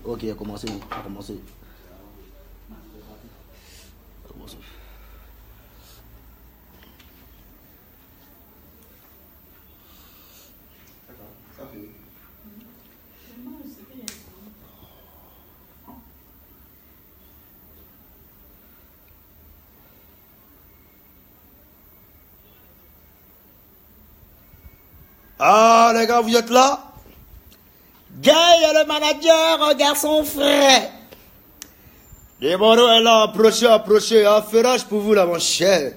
Ok, a commencé. Ah, les gars, vous êtes là? Gay, le manager, regarde son frère. Les Bordeaux est là, approchez. Un ferrage pour vous, là, mon cher.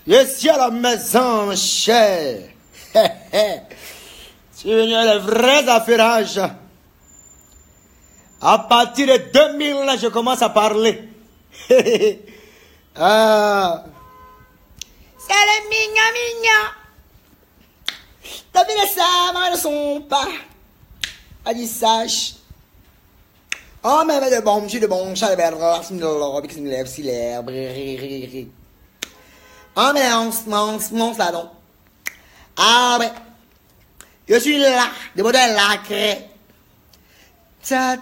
Je suis à la maison, mon cher. C'est venu les vrais affairages. À partir de 2000, là, je commence à parler. Ah. C'est le mignon. T'as vu les savants ne sont pas à du sage. Oh, mais de bon, j'ai de bon, j'ai de belle race, de l'or, qui lève, si l'herbe, oh, mais on ça donc. Ah, mais je suis là, de modèle lacré. Ta.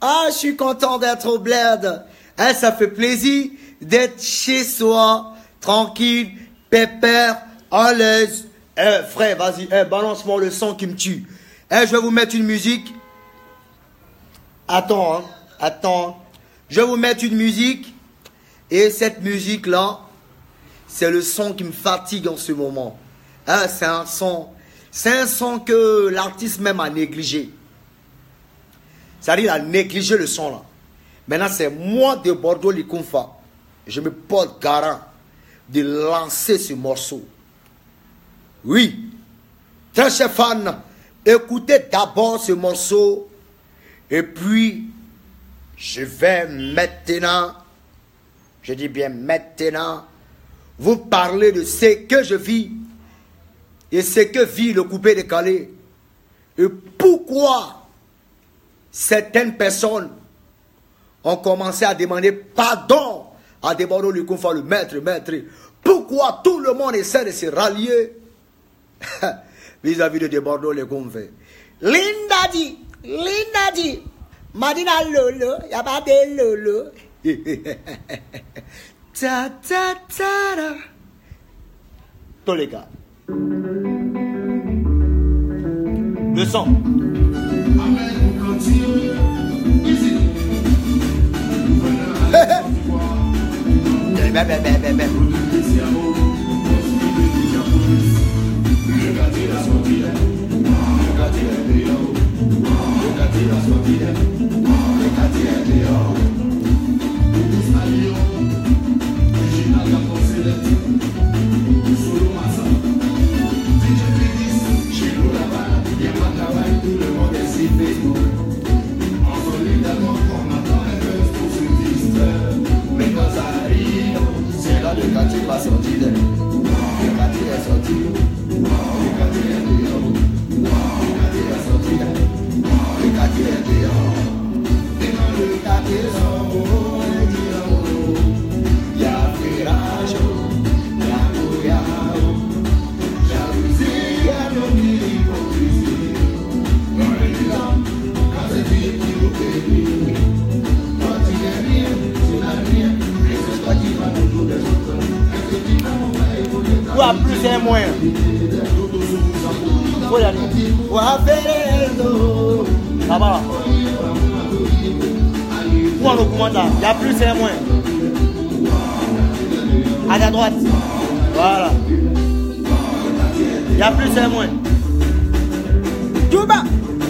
Ah, je suis content d'être au bled. Hein, ça fait plaisir d'être chez soi, tranquille. Pépère, à l'aise. Frère, vas-y, balance-moi le son qui me tue. Je vais vous mettre une musique. Attends. Je vais vous mettre une musique. Et cette musique-là, c'est le son qui me fatigue en ce moment. C'est un son que l'artiste même a négligé. C'est-à-dire, il a négligé le son là. Maintenant, c'est moi de Bordeaux, les Kumfa. Je me porte garant de lancer ce morceau. Oui, très chers fans, écoutez d'abord ce morceau et puis je vais maintenant, je dis bien maintenant, vous parler de ce que je vis et ce que vit le coupé décalé et pourquoi certaines personnes ont commencé à demander pardon à des Bordeaux le Kumfa, le maître. Pourquoi tout le monde essaie de se rallier vis-à-vis de Bordeaux le Kumfa? Linda dit, Madina Lolo, y a pas de Lolo. Ta. Tous les gars. Le son. Plus et moins. Faut y aller. Ça va. Où on le commande là? Il y a plus et moins. À la droite. Voilà. Il y a plus et moins. Touba,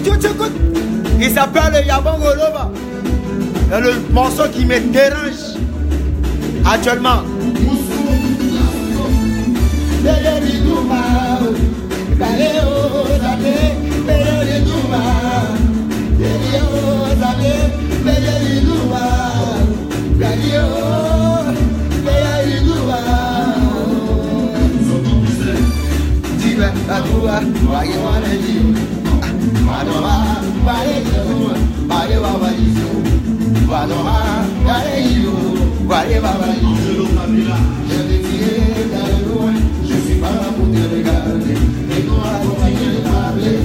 tu écoutes. Il s'appelle Yabongo Loba. C'est le morceau qui me dérange actuellement. Je suis pas là pour te regarder, et toi, continuer de parler.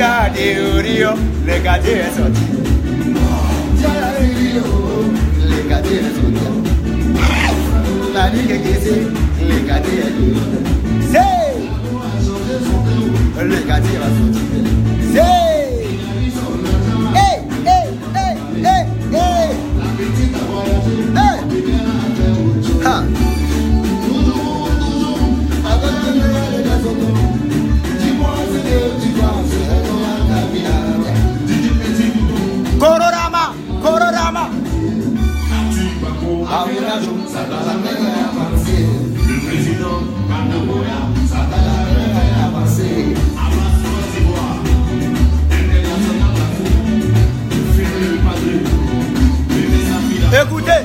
Le quartier est sorti. Le quartier est sorti. La nuit est cassée. Le quartier est sorti. Le quartier va sortir. Hey, hey, hey, hey, hey. Hey. Ha. Kororama, Kororama. Le président écoutez.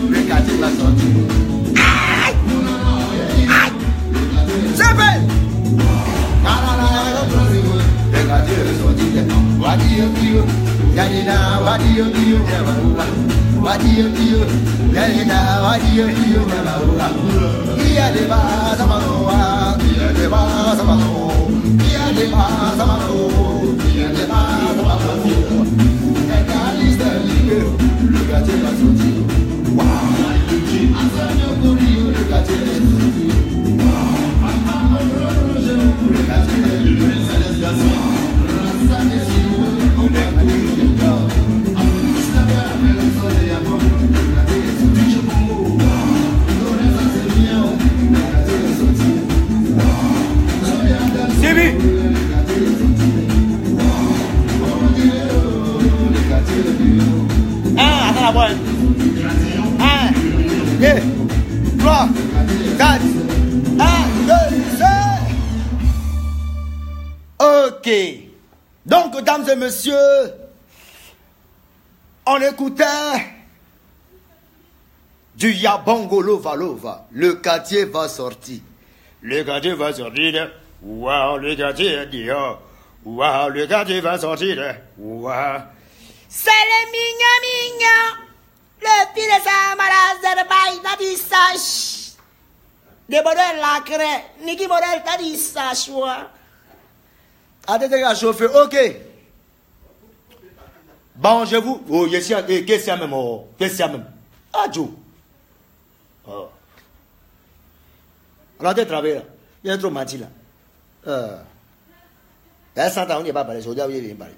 Le quartier va sortir. Aïe! Aïe! C'est belle! Le quartier va sortir. Il y a des bases à Manoa, il y a des bases à Manoa, il y a des bases à Manoa, il y a des bases à Manoa. Le quartier va sortir. Le quartier va sortir. Ok. Donc, mesdames et messieurs, on écoutait du Yabongo Lova Lova. Le quartier va sortir. Le quartier va sortir. Waouh, le quartier est dehors. Waouh, le quartier va sortir. Waouh. C'est le mignon. Le fils de sa malade, t'as dit ça. Des modèles la craie. Niki modèle, t'as dit ça, choix. Attendez, à chauffer. Ok. Bon, je vous. Oh, je suis. Qu'est-ce qu'il y a même? Oh, qu'est-ce qu'il y a même? Ah, Joe. Oh. On a des travaux là. Il y a trop menti là. Il y a 100 ans, on n'y a pas parlé. Je dois bien parler.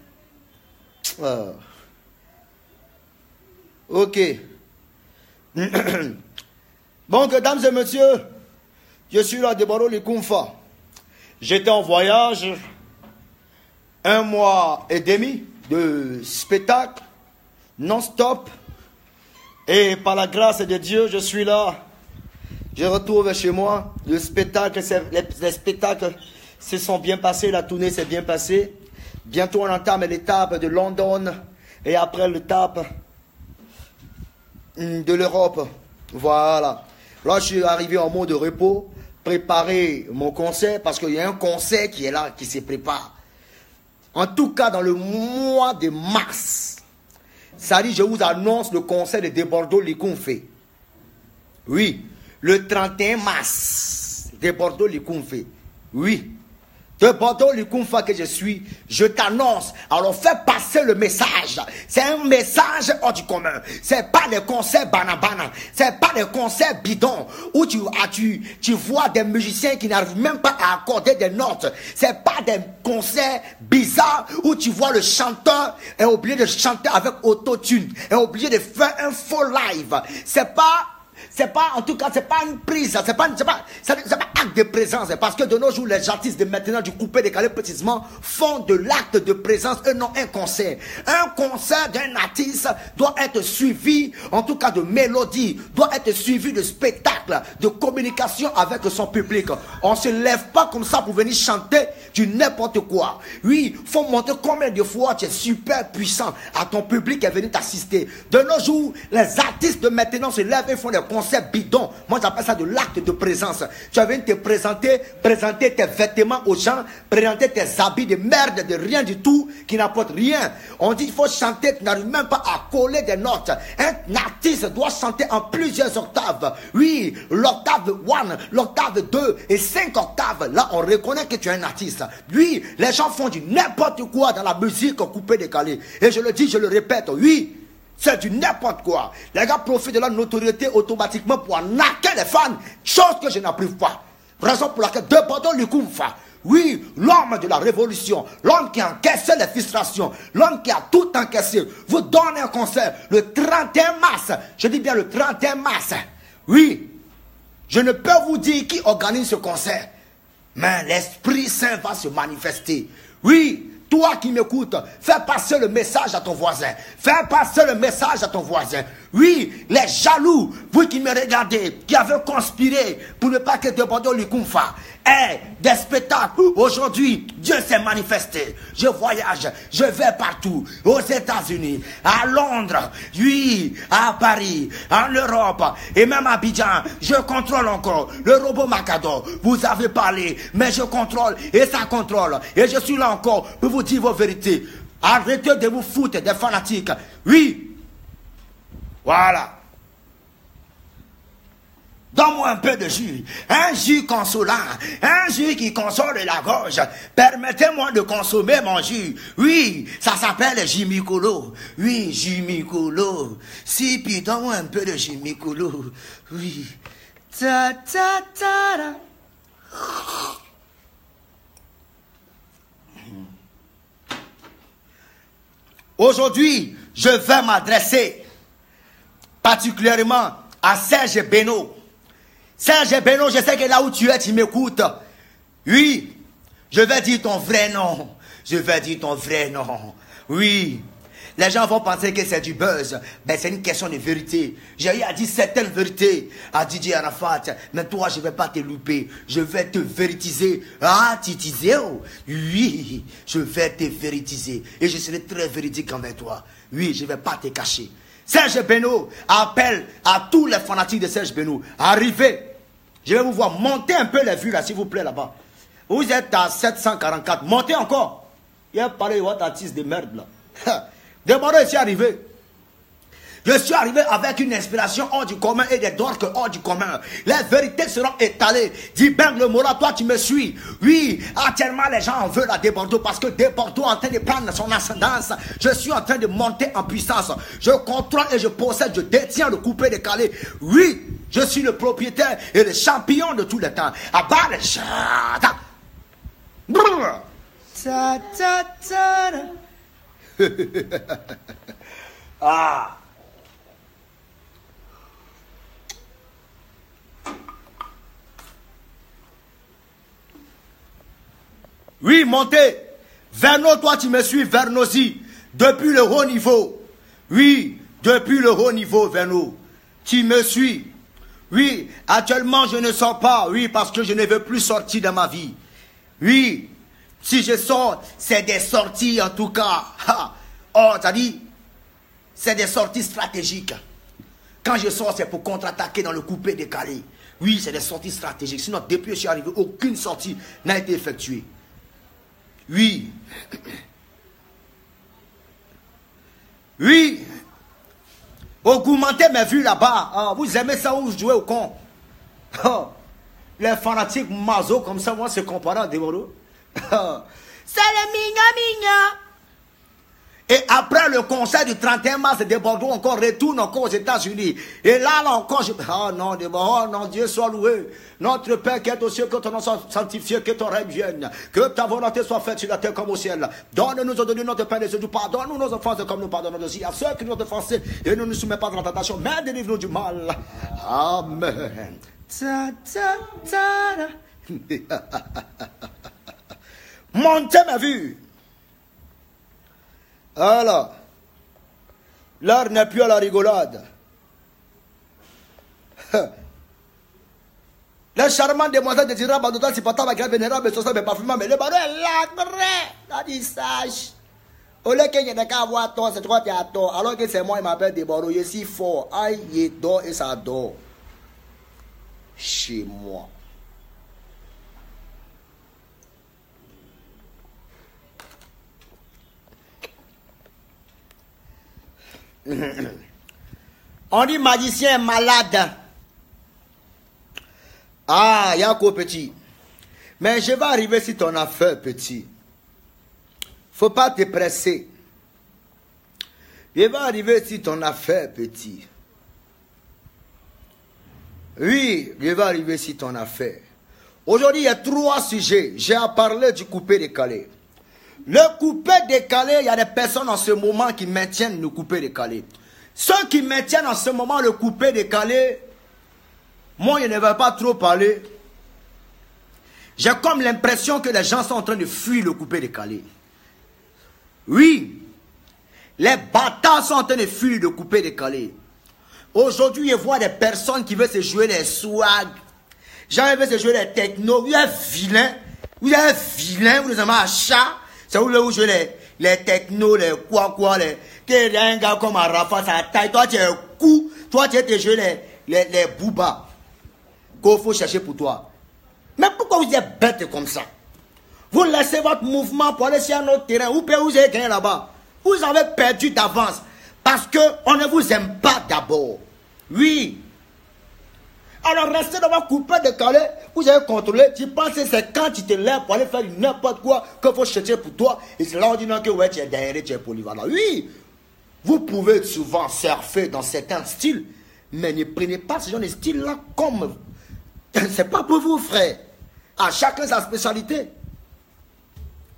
Ok. Bon, mesdames et messieurs, je suis là de Baro Likumfa. J'étais en voyage 1 mois et demi de spectacle non-stop. Et par la grâce de Dieu, je suis là. Je retrouve chez moi. Les spectacles se sont bien passés. La tournée s'est bien passée. Bientôt, on entame l'étape de London. Et après l'étape de l'Europe. Voilà. Là, je suis arrivé en mode de repos. Préparer mon concert. Parce qu'il y a un concert qui est là, qui se prépare. En tout cas, dans le mois de mars. Ça dit, je vous annonce le concert de Bordeaux Likumfe. Oui. Le 31 mars. De Bordeaux Likumfe. Oui. De Bordeaux Likumfa que je suis, je t'annonce. Alors fais passer le message. C'est un message hors du commun. C'est pas des concerts banabana. C'est pas des concerts bidons où tu vois des musiciens qui n'arrivent même pas à accorder des notes. C'est pas des concerts bizarres où tu vois le chanteur est obligé de chanter avec autotune, est obligé de faire un faux live. C'est pas, en tout cas, c'est pas une prise, c'est pas acte de présence, parce que de nos jours, les artistes de maintenant, du coupé décalé précisément, font de l'acte de présence et non un concert. Un concert d'un artiste doit être suivi, en tout cas de mélodie, doit être suivi de spectacle, de communication avec son public. On se lève pas comme ça pour venir chanter du n'importe quoi. Oui, faut montrer combien de fois tu es super puissant à ton public qui est venu t'assister. De nos jours, les artistes de maintenant se lèvent et font des concerts bidons. Moi, j'appelle ça de l'acte de présence. Tu viens te présenter tes vêtements aux gens, présenter tes habits de merde, de rien du tout, qui n'apportent rien. On dit qu'il faut chanter, tu n'arrives même pas à coller des notes. Un artiste doit chanter en plusieurs octaves. Oui, l'octave 1, l'octave 2 et 5 octaves. Là, on reconnaît que tu es un artiste. Oui, les gens font du n'importe quoi dans la musique coupée décalée. Et je le dis, je le répète, oui. C'est du n'importe quoi. Les gars profitent de leur notoriété automatiquement pour arnaquer les fans, chose que je n'approuve pas. Raison pour laquelle Debordon Lukumfa, oui, l'homme de la révolution, l'homme qui a encaissé les frustrations, l'homme qui a tout encaissé, vous donne un concert le 31 mars. Je dis bien le 31 mars. Oui, je ne peux vous dire qui organise ce concert, mais l'Esprit Saint va se manifester. Oui. Toi qui m'écoutes, fais passer le message à ton voisin. Fais passer le message à ton voisin. Oui, les jaloux, vous qui me regardez, qui avez conspiré pour ne pas que Debordon Lukumfa ait des spectacles. Aujourd'hui, Dieu s'est manifesté. Je voyage, je vais partout. Aux États-Unis, à Londres, oui, à Paris, en Europe et même à Abidjan. Je contrôle encore le robot Macador. Vous avez parlé, mais je contrôle et ça contrôle. Et je suis là encore pour vous dire vos vérités. Arrêtez de vous foutre des fanatiques. Oui. Voilà. Donne-moi un peu de jus. Un jus consolant. Un jus qui console la gorge. Permettez-moi de consommer mon jus. Oui, ça s'appelle Jimicolo. Oui, Jimicolo. Si, puis donne-moi un peu de Jimicolo. Oui. Ta ta ta ta. Aujourd'hui, je vais m'adresser particulièrement à Serge Beno. Serge Beno, je sais que là où tu es, tu m'écoutes. Oui, je vais dire ton vrai nom. Je vais dire ton vrai nom. Oui. Les gens vont penser que c'est du buzz. Mais c'est une question de vérité. J'ai eu à dire certaines vérités à Didier Arafat. Mais toi, je ne vais pas te louper. Je vais te véritiser. Ah, titiser. Oui, je vais te véritiser. Et je serai très véridique envers toi. Oui, je ne vais pas te cacher. Serge Beno appelle à tous les fanatiques de Serge Beno. Arrivez. Je vais vous voir. Montez un peu les vues là, s'il vous plaît, là-bas. Vous êtes à 744. Montez encore. Il y a parlé de votre artiste de merde là. Debordon, je suis arrivé. Je suis arrivé avec une inspiration hors du commun et des dorques hors du commun. Les vérités seront étalées. Dis ben le Mola, toi tu me suis. Oui, actuellement les gens en veulent à Debordon parce que Debordon est en train de prendre son ascendance. Je suis en train de monter en puissance. Je contrôle et je possède, je détiens le coupé décalé. Oui, je suis le propriétaire et le champion de tous les temps. Abat le chata. Ta ta ta. Ah. Oui, montez. Verno, toi tu me suis, Vernosi. Depuis le haut niveau. Oui, depuis le haut niveau, Verno. Tu me suis. Oui, actuellement je ne sors pas. Oui, parce que je ne veux plus sortir de ma vie. Oui. Si je sors, c'est des sorties en tout cas. Oh, t'as dit, c'est des sorties stratégiques. Quand je sors, c'est pour contre-attaquer dans le coupé décalé. Oui, c'est des sorties stratégiques. Sinon, depuis que je suis arrivé, aucune sortie n'a été effectuée. Oui. Oui. Augmentez mes vues là-bas. Oh, vous aimez ça où vous jouez au con? Oh, les fanatiques mazo comme ça, moi, c'est comparé à Debordon. C'est le mignon. Et après le concert du 31 mars, Debordon encore retourne encore aux États-Unis. Et là encore, oh non, Debordon, oh non, Dieu soit loué. Notre Père qui est aux cieux, que ton nom soit sanctifié, que ton règne vienne. Que ta volonté soit faite sur la terre comme au ciel. Donne-nous aujourd'hui notre pain de ce jour. Pardonne-nous nos offenses comme nous pardonnons aussi à ceux qui nous ont offensés. Et ne nous soumets pas dans la tentation, mais délivre-nous du mal. Amen. Ta, ta, ta. Montez ma vue. Alors, l'heure n'est plus à la rigolade. Les charmantes demoiselles de Dira Badotan, c'est pas ta bagarre vénérable, c'est ça, mais parfumant, mais le baron est là, t'as dit sage. Au lieu qu'il n'y ait qu'à avoir tort, c'est toi qui as tort. Alors que c'est moi, il m'appelle Debordon, je suis fort. Aïe, il dort et ça dort. chez moi. On dit magicien est malade. Ah, Yako petit. Mais je vais arriver sur ton affaire, petit. Faut pas te presser. Je vais arriver sur ton affaire, petit. Oui, je vais arriver sur ton affaire. Aujourd'hui, il y a 3 sujets. J'ai à parler du coupé-décalé. Le coupé-décalé, il y a des personnes en ce moment qui maintiennent le coupé-décalé. Ceux qui maintiennent en ce moment le coupé-décalé, moi, je ne vais pas trop parler. J'ai comme l'impression que les gens sont en train de fuir le coupé-décalé. Oui, les bâtards sont en train de fuir le coupé-décalé. Aujourd'hui, je vois des personnes qui veulent se jouer les swag. Gens veulent se jouer les techno. Vous êtes vilain. Vous êtes vilain. Vous les aimez à chat. C'est où vous jouez les techno, les quoi, les... T'es un gars comme Rafa, ça taille. Toi, tu es un coup. Toi, tu es joué les boubas. Qu'il faut chercher pour toi. Mais pourquoi vous êtes bête comme ça? Vous laissez votre mouvement pour aller sur un autre terrain. Où vous avez gagné là-bas? Vous avez perdu d'avance. Parce qu'on ne vous aime pas d'abord. Oui. Alors restez dans votre coupé-décalé. Vous avez contrôlé. Tu penses que c'est quand tu te lèves pour aller faire n'importe quoi qu'il faut chercher pour toi. Et c'est là on dit non que ouais, tu es derrière, tu es polyvalent. Oui. Vous pouvez souvent surfer dans certains styles. Mais ne prenez pas ce genre de style-là comme... C'est pas pour vous, frère. À chacun sa spécialité.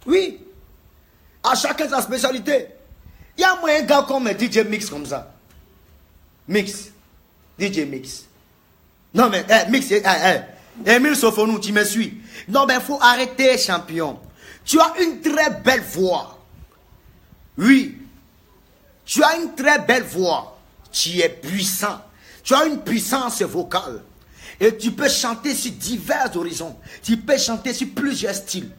Oui. À chacun sa spécialité. Il y a moins un gars comme un DJ Mix comme ça. Mix. DJ Mix. Non mais, Mix, Emile Sofonou, tu me suis. Non mais il faut arrêter, champion. Tu as une très belle voix. Oui. Tu as une très belle voix. Tu es puissant. Tu as une puissance vocale. Et tu peux chanter sur divers horizons. Tu peux chanter sur plusieurs styles.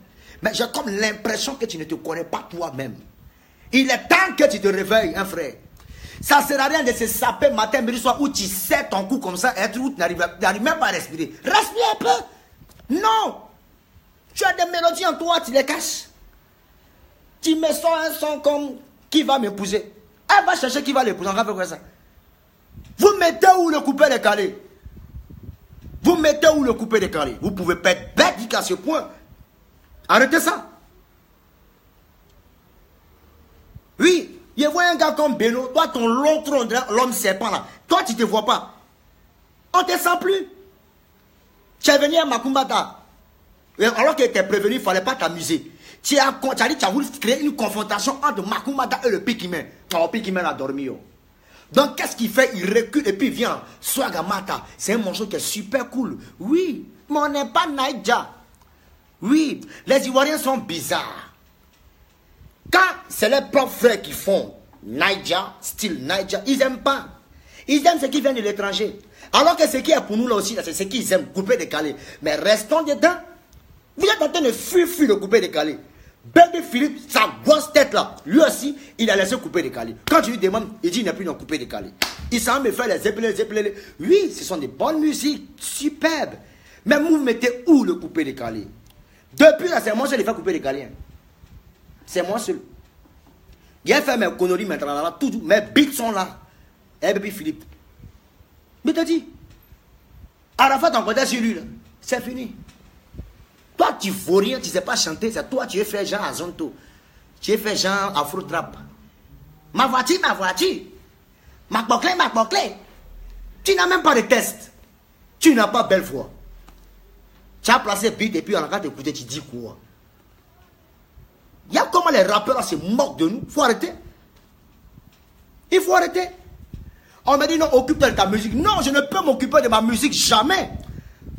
Mais j'ai comme l'impression que tu ne te connais pas toi-même. Il est temps que tu te réveilles, hein, frère. Ça ne sert à rien de se saper matin, midi, soir, où tu sais ton cou comme ça, et où tu n'arrives même pas à respirer. Respire un peu. Non. Tu as des mélodies en toi, tu les caches. Tu me sors un son comme qui va m'épouser. Elle va chercher qui va l'épouser. On va faire quoi ça? Vous mettez où le coupé-décalé? Vous mettez où le coupé-décalé? Vous pouvez pas être bête à ce point. Arrêtez ça. Oui, je vois un gars comme Beno. Toi, ton long tronc, l'homme serpent là. Toi, tu ne te vois pas. On ne te sent plus. Tu es venu à Makumbata. Alors que tu étais prévenu, il ne fallait pas t'amuser. Tu as dit tu as voulu créer une confrontation entre Makumbata et le Pikimen. Oh, Pikimen a dormi. Oh. Donc, qu'est-ce qu'il fait? Il recule et puis il vient. Swagamata. C'est un morceau qui est super cool. Oui, mais on n'est pas Naïdja. Oui, les Ivoiriens sont bizarres. Quand c'est les propres frères qui font Naïdja, style Naïdja, ils n'aiment pas. Ils aiment ce qui vient de l'étranger. Alors que ce qui est pour nous là aussi, c'est ce qu'ils aiment, coupé-décalé. Mais restons dedans. Vous êtes en train de fuir le coupé-décalé. Baby Philippe, sa grosse tête là, lui aussi, il a laissé coupé-décalé. Quand tu lui demandes, il dit il n'est plus dans coupé-décalé. Il s'en me faire les épelés. Oui, ce sont des bonnes musiques, superbes. Mais vous mettez où le coupé-décalé? Depuis là, c'est moi seul qui fait coupé-décalé. Hein. C'est moi seul. Il a fait mes conneries maintenant là, tout, mes beats sont là. Eh, Baby Philippe. Mais t'as dit, Arafat en côté sur lui là, c'est fini. Toi, tu ne vaux rien, tu ne sais pas chanter, c'est toi, tu es fait genre Azonto. Tu es fait genre Afro-Trap. Ma voiture. Ma bouclée. Tu n'as même pas de test. Tu n'as pas belle voix. Tu as placé beat et puis on a qu'à t'écouter, tu dis quoi? Il y a comment les rappeurs là se moquent de nous. Il faut arrêter. Il faut arrêter. On me dit non, occupe-toi de ta musique. Non, je ne peux m'occuper de ma musique jamais.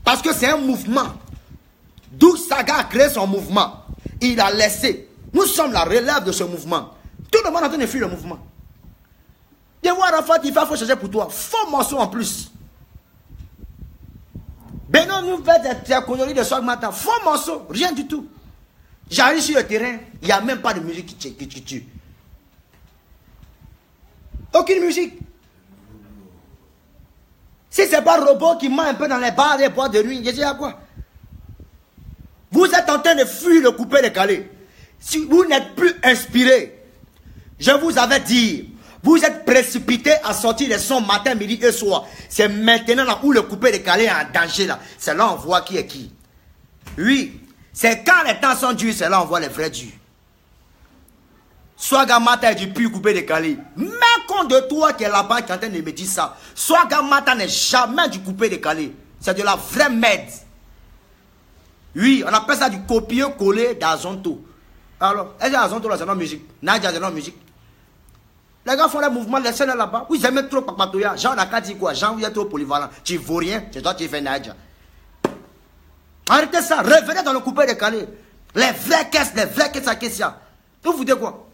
Parce que c'est un mouvement. D'où Saga a créé son mouvement. Il a laissé. Nous sommes la relève de ce mouvement. Tout le monde est en train de fuir le mouvement. De voir Rafat, il faut chercher pour toi. Faux morceau en plus. Beno nous fait des conneries de soir matin. Faux morceau, rien du tout. J'arrive sur le terrain, il n'y a même pas de musique qui tue. Aucune musique. Si c'est pas robot qui ment un peu dans les bars et les boîtes de nuit, je dis à quoi? Vous êtes en train de fuir le coupé-décalé. Si vous n'êtes plus inspiré, je vous avais dit, vous êtes précipité à sortir les sons matin, midi et soir. C'est maintenant là où le coupé-décalé est en danger là. C'est là on voit qui est qui. Oui, c'est quand les temps sont durs, c'est là on voit les vrais durs. Soit Gamata est du pur coupé-décalé. Mais compte de toi qui est là-bas qui est en train de me dire ça. Soit Gamata n'est jamais du coupé-décalé. C'est de la vraie merde. Oui, on appelle ça du copier-coller d'Azonto. Alors, est-ce que Azonto là c'est dans la musique? Nadia c'est dans la musique. Les gars font les mouvements, les scènes là-bas. Vous aimez trop Papatoya. Jean n'a dit quoi? Jean, vous êtes trop polyvalent. Tu ne vaux rien. C'est toi qui fais Nadia. Arrêtez ça. Revenez dans le coupé-décalé. Les vraies caisses à question. Vous foutez quoi?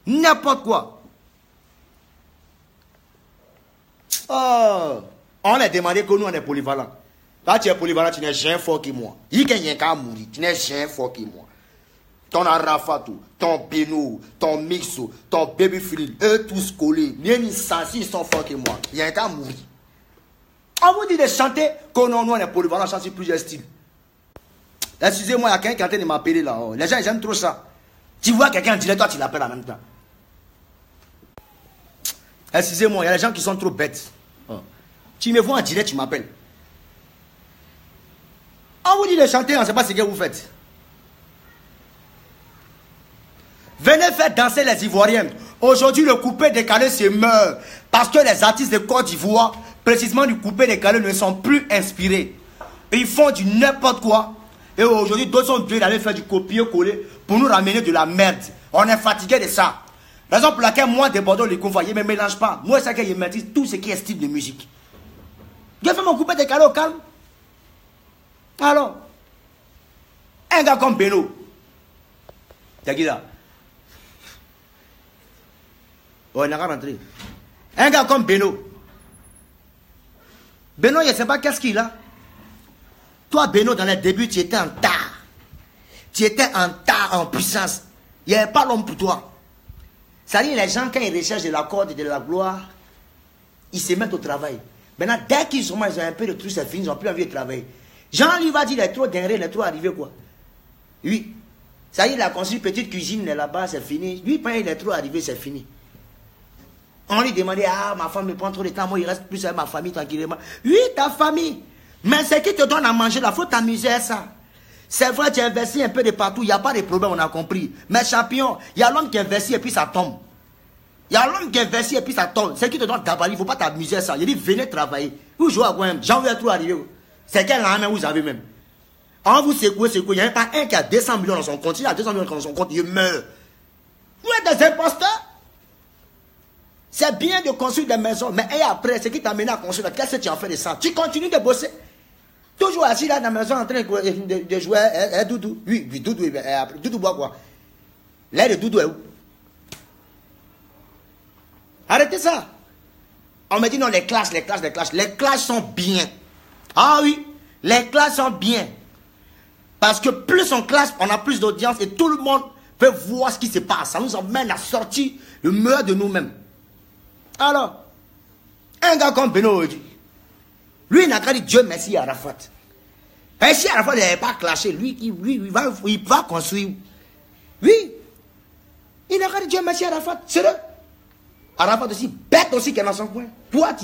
N'importe quoi. Oh, on a demandé que nous on est polyvalent. Quand tu es polyvalent, tu n'es jamais fort que moi. Il y a qu'à mourir, tu n'es jamais fort que moi. Ton Arafatou, ton Beno, ton Mixo, ton Baby Phil, eux tous collés. Ni Sansi, ils sont forts que moi. Il y a qu'à mourir. On vous dit de chanter que nous on est polyvalent, on chante plusieurs styles. Excusez-moi, il y a quelqu'un qui est en train de m'appeler là. Les gens ils aiment trop ça. Tu vois quelqu'un en direct, toi tu l'appelles en même temps. Excusez-moi, il y a des gens qui sont trop bêtes. Oh. Tu me vois en direct, tu m'appelles. On vous dit de chanter, on ne sait pas ce que vous faites. Venez faire danser les Ivoiriens. Aujourd'hui, le coupé-décalé se meurt. Parce que les artistes de Côte d'Ivoire, précisément du coupé-décalé, ne sont plus inspirés. Ils font du n'importe quoi. Et aujourd'hui, d'autres sont obligés d'aller faire du copier-coller pour nous ramener de la merde. On est fatigué de ça. Raison pour laquelle moi, de Bordeaux, les confrères, ils ne me mélangent pas. Moi, c'est qu'ils maîtrisent tout ce qui est style de musique. Je fais mon coupé-décalé au calme. Alors, un gars comme Beno. T'as qui là? Oh, il n'a pas rentré. Un gars comme Beno. Beno, je ne sais pas qu'est-ce qu'il a. Toi, Beno, dans les débuts, tu étais en tas. Tu étais en tas, en puissance. Il n'y avait pas l'homme pour toi. Ça dit, les gens, quand ils recherchent de la corde et de la gloire, ils se mettent au travail. Maintenant, dès qu'ils ont un peu de trucs, c'est fini, ils n'ont plus envie de travailler. Jean lui va dire, il est trop dingue, il est trop arrivé, quoi. Oui. Ça y est, il a construit une petite cuisine là-bas, c'est fini. Lui, quand il est trop arrivé, c'est fini. On lui demandait, ah, ma femme me prend trop de temps, moi, il reste plus avec ma famille tranquillement. Oui, ta famille. Mais ce qui te donne à manger, là, il faut t'amuser à ça. C'est vrai, tu investis un peu de partout, il n'y a pas de problème, on a compris. Mais champion, il y a l'homme qui investit et puis ça tombe. Il y a l'homme qui investit et puis ça tombe. Ce qui te donne d'abord, il ne faut pas t'amuser à ça. Il dit, venez travailler. Vous jouez à quoi même? J'en veux trop arriver. C'est quel arme vous avez même? En vous secouez, il n'y a pas un qui a 200 millions dans son compte. Il a 200 millions dans son compte, il meurt. Vous êtes des imposteurs. C'est bien de construire des maisons, mais et après, ce qui t'a amené à construire, qu'est-ce que tu en fais de ça? Tu continues de bosser. Toujours assis là dans la maison en train de jouer Doudou. Oui, Doudou, Doudou boit quoi? L'air de Doudou est où? Arrêtez ça. On me dit non, les classes. Les classes sont bien. Ah oui, les classes sont bien. Parce que plus on classe, on a plus d'audience et tout le monde peut voir ce qui se passe. Ça nous emmène à sortir le meilleur de nous-mêmes. Alors, un gars comme Beno, lui, il n'a qu'à dire Dieu merci à Arafat. Et si Arafat n'avait pas clashé, lui, il va construire. Oui. Il n'a qu'à dire Dieu merci à Arafat. C'est vrai. Arafat aussi, bête aussi qui est dans son coin. Toi,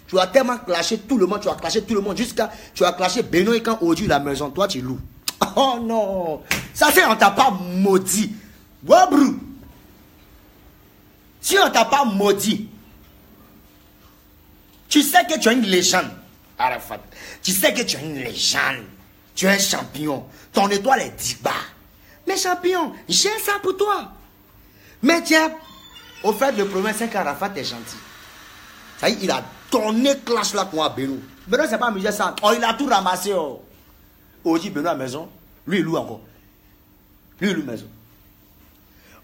tu as tellement clashé tout le monde, tu as clashé tout le monde jusqu'à. Tu as clashé Beno et quand aujourd'hui la maison, toi tu loues. Oh non. Ça c'est on t'a pas maudit. Wabrou. Si on t'a pas maudit, tu sais que tu es une légende, Arafat. Tu sais que tu es une légende. Tu es un champion. Ton étoile est 10 bas. Mais champion, j'ai ça pour toi. Mais tiens, au fait, le problème, c'est qu'Arafat est gentil. Ça y est, il a donné clash là pour Beno. Beno, c'est pas amusé ça. Oh, il a tout ramassé. Oh. Aujourd'hui, Beno à la maison. Lui, il loue encore. Lui, il loue maison.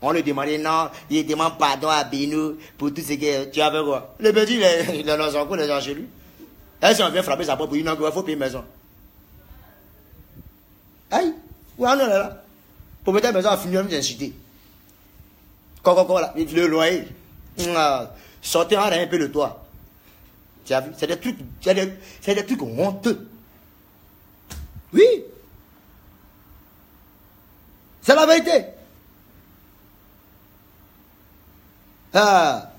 On lui demandait non, il demande pardon à Beno pour tout ce que tu avais quoi. Le petit, il est dans son coin, il est dans chez lui. Et si on vient frapper sa porte pour une il faut payer maison. Aïe, où on est là? Pour mettre la maison à finir, on nous inciter. Là, le loyer. Sortez en un peu le toit. Tu as vu? C'est des trucs, c'est des trucs honteux. Oui. C'est la vérité. Ah.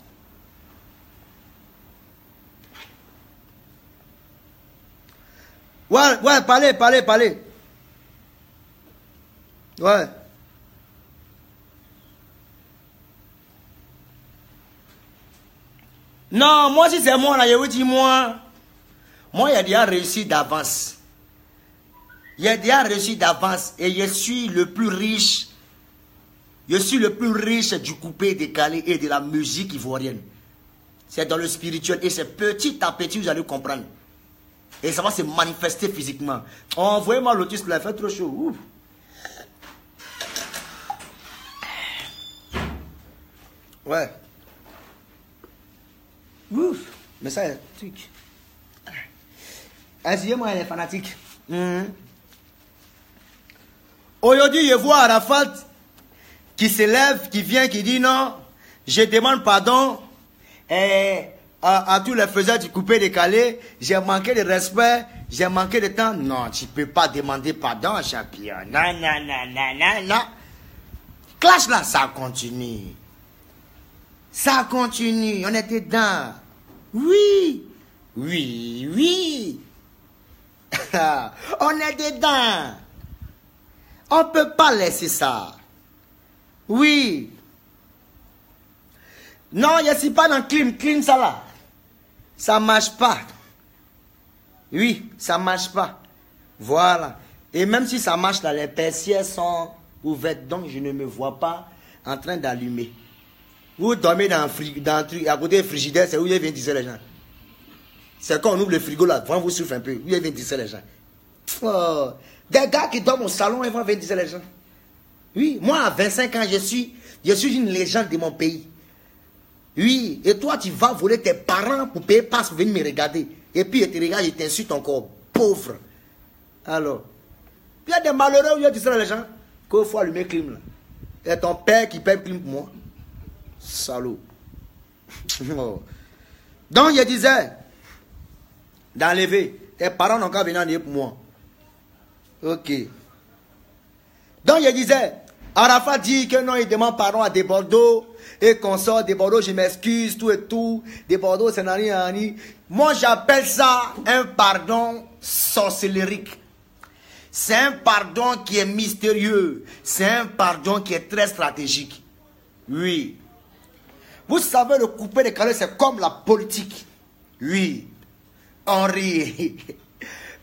Ouais, parlez. Ouais. Non, moi si c'est moi là, je vous dis moi, il a déjà réussi d'avance. Il a déjà réussi d'avance et je suis le plus riche. Je suis le plus riche du coupé décalé et de la musique ivoirienne. C'est dans le spirituel et c'est petit à petit vous allez comprendre. Et ça va se manifester physiquement. Envoyez-moi l'autisme, il fait trop chaud. Ouf. Ouais. Ouf. Mais ça, c'est un truc. Asseyez-moi les fanatiques. Aujourd'hui, je vois Arafat qui s'élève, qui vient, qui dit non, je demande pardon à tous les faiseurs du coupé décalé, j'ai manqué de respect, j'ai manqué de temps. Non, tu ne peux pas demander pardon, champion. Non. Clash là, ça continue. Ça continue, on était dedans. Oui. On est dedans. On ne peut pas laisser ça. Oui. Non, je ne suis pas dans clean ça là. Ça ne marche pas. Oui, ça ne marche pas. Voilà. Et même si ça marche là, les persiennes sont ouvertes, donc je ne me vois pas en train d'allumer. Vous dormez dans à côté du frigidaire, c'est où il vient disser les gens. C'est quand on ouvre le frigo là, devant vous souffle un peu, où il vient disser les gens. Oh, des gars qui dorment au salon, ils vont venir disser les gens. Oui, moi à 25 ans, je suis une légende de mon pays. Oui, et toi tu vas voler tes parents pour payer passe pour venir me regarder. Et puis ils te regardent, ils t'insultent encore. Pauvre. Alors, il y a des malheureux où il dit les gens qu'il faut allumer le clim là. Et ton père qui paye le clim pour moi. Salaud. Oh. Donc je disais, d'enlever, tes parents n'ont qu'à venir en pour moi. Ok. Donc je disais, Arafat dit que non, il demande pardon à des Bordeaux et qu'on sort des Bordeaux, je m'excuse, tout et tout. Des Bordeaux, c'est rien. Moi, j'appelle ça un pardon sorcellérique. C'est un pardon qui est mystérieux. C'est un pardon qui est très stratégique. Oui. Vous savez, le coupé décalé, c'est comme la politique. Oui. On rit.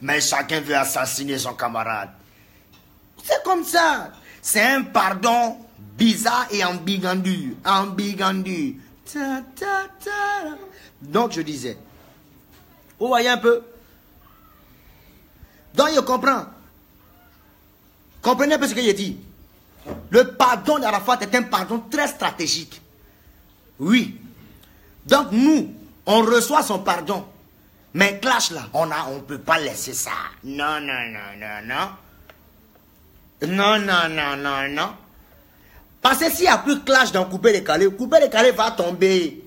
Mais chacun veut assassiner son camarade. C'est comme ça. C'est un pardon bizarre et ambigu. Donc je disais. Vous voyez un peu? Donc je comprends. Comprenez un peu ce que j'ai dit. Le pardon d'Arafat est un pardon très stratégique. Oui. Donc nous, on reçoit son pardon. Mais clash là, on ne peut pas laisser ça. Non. Non. Parce que s'il n'y a plus de clash dans coupé décalé va tomber.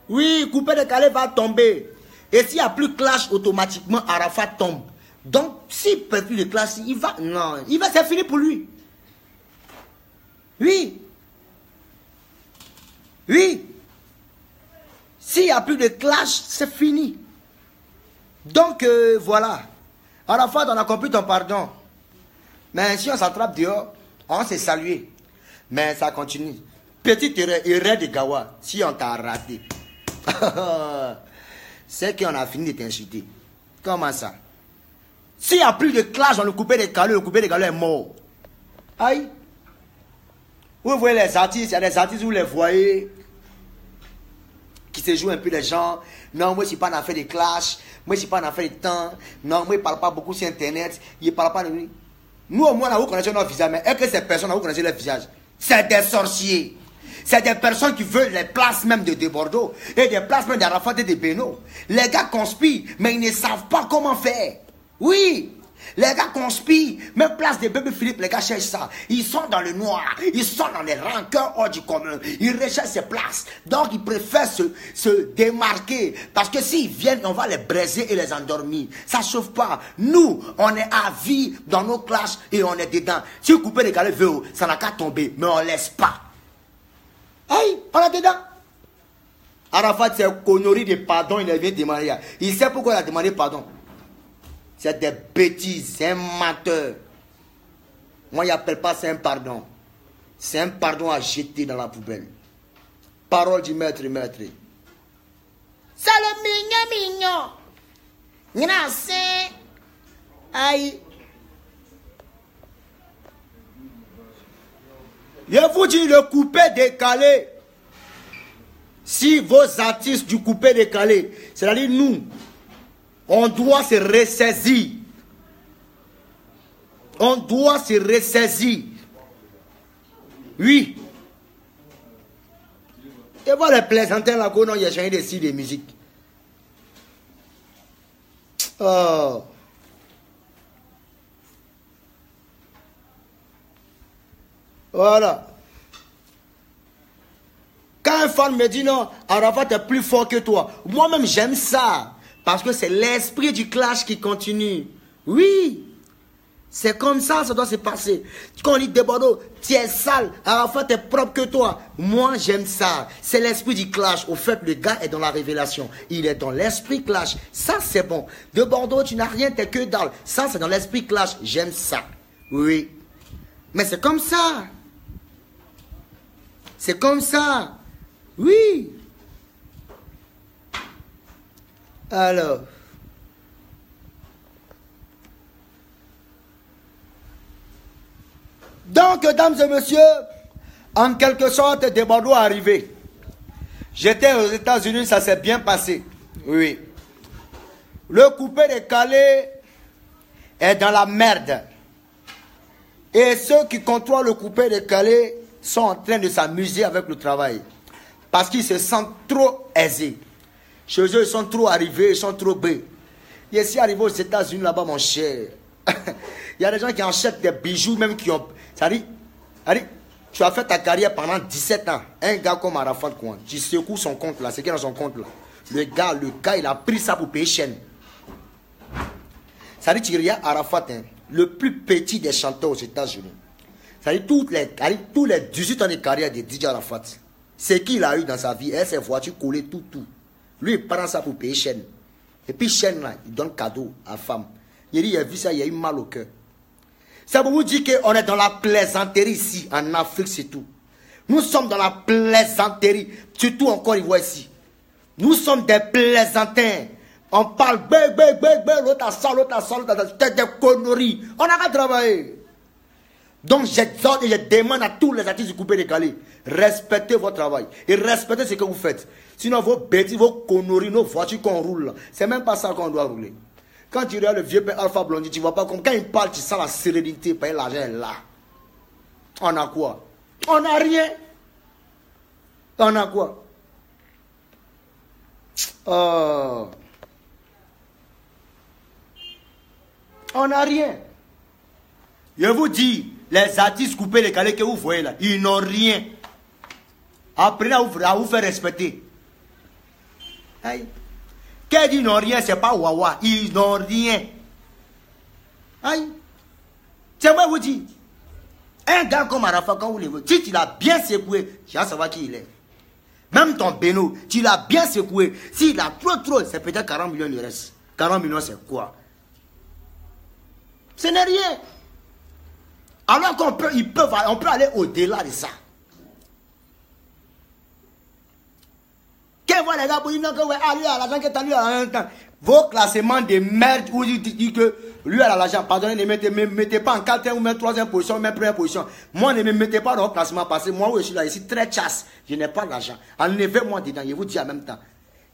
Oui, coupé décalé va tomber. Et s'il n'y a plus de clash, automatiquement, Arafat tombe. Donc, s'il ne peut plus de clash, il va... Non, c'est fini pour lui. Oui. S'il n'y a plus de clash, c'est fini. Donc, voilà. Arafat, on a compris ton pardon. Mais si on s'attrape dehors, on s'est salué. Mais ça continue. Petite erreur de Gawa, si on t'a raté. C'est qu'on a fini de t'insulter. Comment ça? S'il n'y a plus de clash dans le coupé décalé est mort. Aïe. Vous voyez les artistes, il y a des artistes où vous les voyez qui se jouent un peu les gens. Non, moi je ne suis pas en affaire de clash. Moi je ne suis pas en affaire de temps. Non, moi je ne parle pas beaucoup sur internet. Je ne parle pas de lui. Nous au moins là vous connaissez notre visage. Mais est-ce que ces personnes là vous connaissez leur visage? C'est des sorciers. C'est des personnes qui veulent les places même de Bordeaux. Et des places même d'Arafat et de Beno. Les gars conspirent, mais ils ne savent pas comment faire. Oui, Les gars conspirent, même place de bébé Philippe, les gars cherchent ça. Ils sont dans le noir, ils sont dans les rancœurs hors du commun. Ils recherchent ces places. Donc ils préfèrent se démarquer. Parce que s'ils viennent, on va les braiser et les endormir. Ça ne chauffe pas. Nous, on est à vie dans nos classes et on est dedans. Si vous coupez les galets VO, ça n'a qu'à tomber, mais on ne laisse pas. Hey, on est dedans. Arafat, c'est un connerie de pardon, il vient demander. Il sait pourquoi il a demandé pardon. C'est des bêtises, c'est un menteur. Moi, il n'appelle pas ça un pardon. C'est un pardon à jeter dans la poubelle. Parole du maître. C'est le mignon. Grâce. Aïe. Je vous dis, le coupé décalé. Si vos artistes du coupé décalé, c'est-à-dire nous, on doit se ressaisir. On doit se ressaisir. Oui. Et voilà les plaisantins là qu'on a changé de style de musique. Oh. Voilà. Quand un fan me dit non, Arafat est plus fort que toi. Moi-même j'aime ça. Parce que c'est l'esprit du clash qui continue. Oui. C'est comme ça doit se passer. Quand on dit Debordeaux, tu es sale, Arafat est propre que toi. Moi, j'aime ça. C'est l'esprit du clash. Au fait, le gars est dans la révélation. Il est dans l'esprit clash. Ça, c'est bon. De Bordeaux, tu n'as rien, t'es que dalle. Ça, c'est dans l'esprit clash. J'aime ça. Oui. Mais c'est comme ça. C'est comme ça. Oui. Alors. Donc, dames et messieurs, en quelque sorte, des Bordeaux est arrivé. J'étais aux États-Unis, ça s'est bien passé. Oui. Le coupé décalé est dans la merde. Et ceux qui contrôlent le coupé décalé sont en train de s'amuser avec le travail. Parce qu'ils se sentent trop aisés. Chez eux, ils sont trop arrivés, ils sont trop bêtes. Et si arrivé aux États-Unis là-bas, mon cher, il y a des gens qui achètent des bijoux, même qui ont... Ça dit, tu as fait ta carrière pendant 17 ans. Un gars comme Arafat, quoi, tu secoues son compte là, c'est qui est dans son compte là. Le gars, il a pris ça pour payer chaîne. Ça dit, tu regardes Arafat, hein, le plus petit des chanteurs aux États-Unis. Ça dit, tous les 18 ans de carrière de DJ Arafat, c'est qu'il a eu dans sa vie, ses voitures collées, tout. Lui, il prend ça pour payer chaîne. Et puis, chaîne là, il donne cadeau à la femme. Il dit, il a vu ça, il a eu mal au cœur. Ça vous dit qu'on est dans la plaisanterie ici, en Afrique, c'est tout. Nous sommes dans la plaisanterie, surtout en Côte d'Ivoire ici. Nous sommes des plaisantins. On parle, l'autre a ça, c'est des conneries. On n'a qu'à travailler. Donc, j'exhorte et je demande à tous les artistes du coupé décalé, respectez votre travail et respectez ce que vous faites. Sinon, vos bêtises, vos conneries, nos voitures qu'on roule, c'est même pas ça qu'on doit rouler. Quand tu regardes le vieux père Alpha Blondy, tu vois pas comme quand il parle, tu sens la sérénité, parce que l'argent est là. On a quoi? On n'a rien. On a quoi? On n'a rien. Je vous dis, les artistes coupés décalés que vous voyez là, ils n'ont rien. Apprenez à vous faire respecter. Aïe. Qu'est-ce qu'ils n'ont rien, c'est pas Wawa. Ils n'ont rien. Aïe. C'est moi vous dis. Un gars comme Arafat, quand vous le voyez, si tu l'as bien secoué, tu vas savoir qui il est. Même ton Beno, tu l'as bien secoué. S'il a trop, c'est peut-être 40 millions de reste. 40 millions, c'est quoi? Ce n'est rien. Alors qu'on peut, on peut aller au-delà de ça. Qu'est-ce que les gars pour dire que lui a l'argent que tu as lui en même temps. Vos classements de merde où tu dis que lui a l'argent, pardonnez, ne mettez pas en 4e ou même 3e position, même 1e position. Moi, ne me mettez pas dans le classement parce que moi, je suis là, ici, très chasse. Je n'ai pas d'argent. Enlevez-moi dedans, je vous dis en même temps.